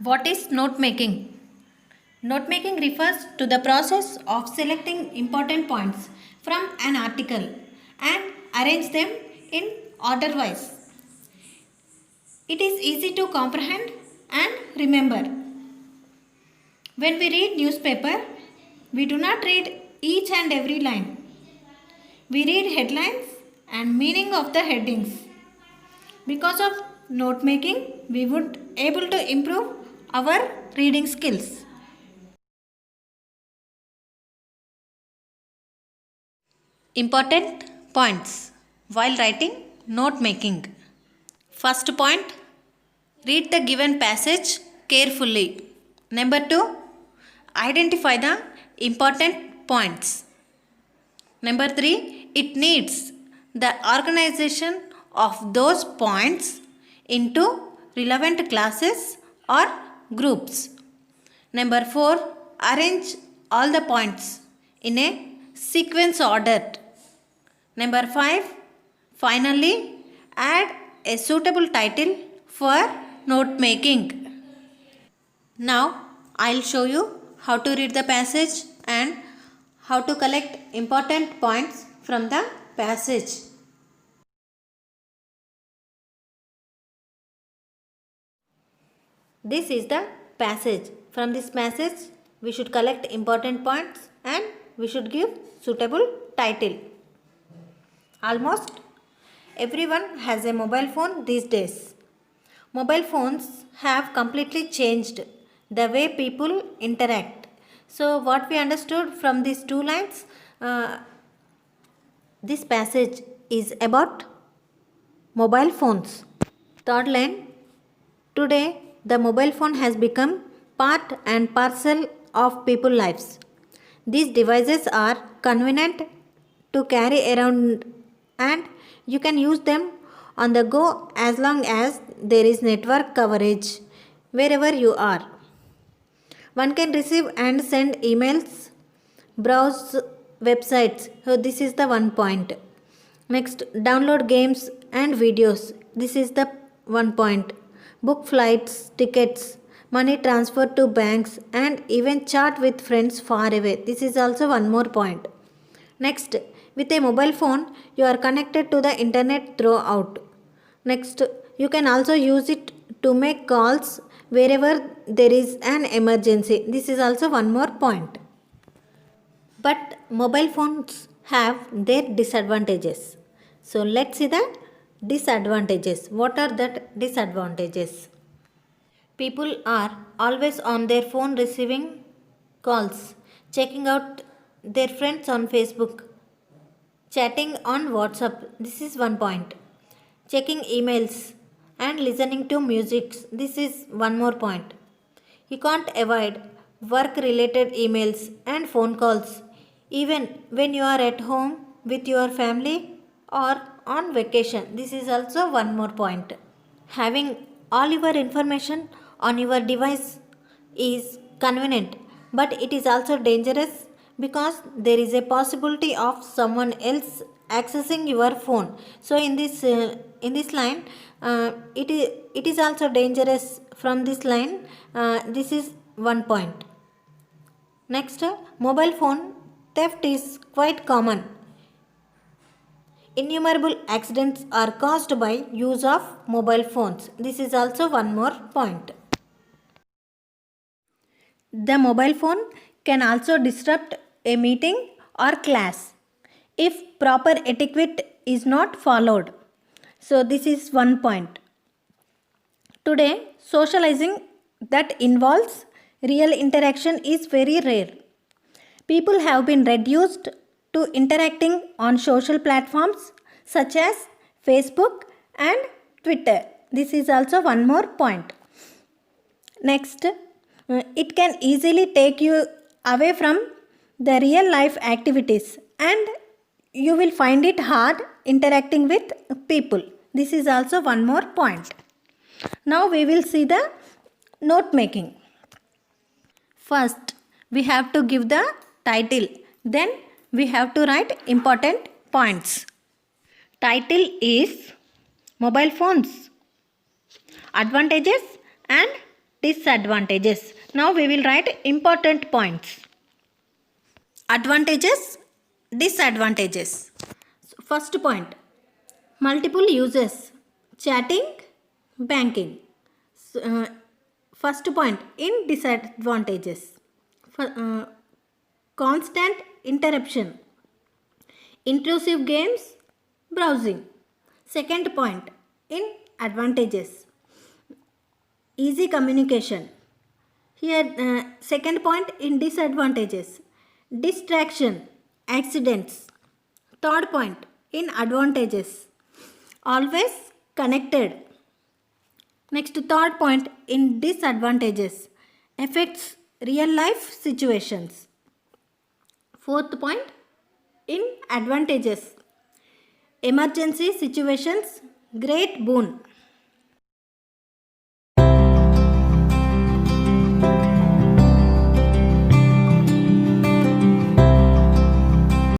What is note making? Note making refers to the process of selecting important points from an article and arrange them in order wise. It is easy to comprehend and remember. When we read newspaper, we do not read each and every line. We read headlines and meaning of the headings. Because of note making, we would able to improve our reading skills. Important points while writing note making. First point, read the given passage carefully. Number 2, identify the important points. Number 3, it needs the organization of those points into relevant classes or groups. Number 4, arrange all the points in a sequence order. Number 5, finally, add a suitable title for note making. Now, I'll show you how to read the passage and how to collect important points from the passage. This is the passage. From this passage, we should collect important points and we should give suitable title. Almost everyone has a mobile phone these days. Mobile phones have completely changed the way people interact. So, what we understood from these two lines, this passage is about mobile phones. Third line, today the mobile phone has become part and parcel of people's lives. These devices are convenient to carry around and you can use them on the go as long as there is network coverage wherever you are. One can receive and send emails, browse websites. So this is the one point. Next, download games and videos. This is the one point. Book flights, tickets, money transfer to banks and even chat with friends far away. This is also one more point. Next, with a mobile phone, you are connected to the internet throughout. Next, you can also use it to make calls wherever there is an emergency. This is also one more point. But mobile phones have their disadvantages. So let's see the disadvantages. What are the disadvantages? People are always on their phone receiving calls, checking out their friends on Facebook, chatting on WhatsApp. This is one point. Checking emails and listening to music. This is one more point. You can't avoid work related emails and phone calls even when you are at home with your family or on vacation. This is also one more point. Having all your information on your device is convenient, but it is also dangerous because there is a possibility of someone else accessing your phone. So in this line, it is also dangerous. From this line, this is one point. Next, mobile phone theft is quite common. Innumerable accidents are caused by use of mobile phones. This is also one more point. The mobile phone can also disrupt a meeting or class if proper etiquette is not followed. So this is one point. Today, socializing that involves real interaction is very rare. People have been reduced to interacting on social platforms such as Facebook and Twitter. This is also one more point. Next, it can easily take you away from the real life activities and you will find it hard interacting with people. This is also one more point. Now we will see the note making. First, we have to give the title. Then we have to write important points. Title is Mobile Phones, Advantages and disadvantages. Now we will write important points. Advantages, disadvantages. First point, multiple uses, chatting, banking. First point in disadvantages, constant interruption, intrusive games, browsing. Second point in advantages, easy communication. Here, second point in disadvantages, distraction, accidents. Third point in advantages, always connected. Next, third point in disadvantages, affects real life situations. Fourth point in advantages, emergency situations, great boon.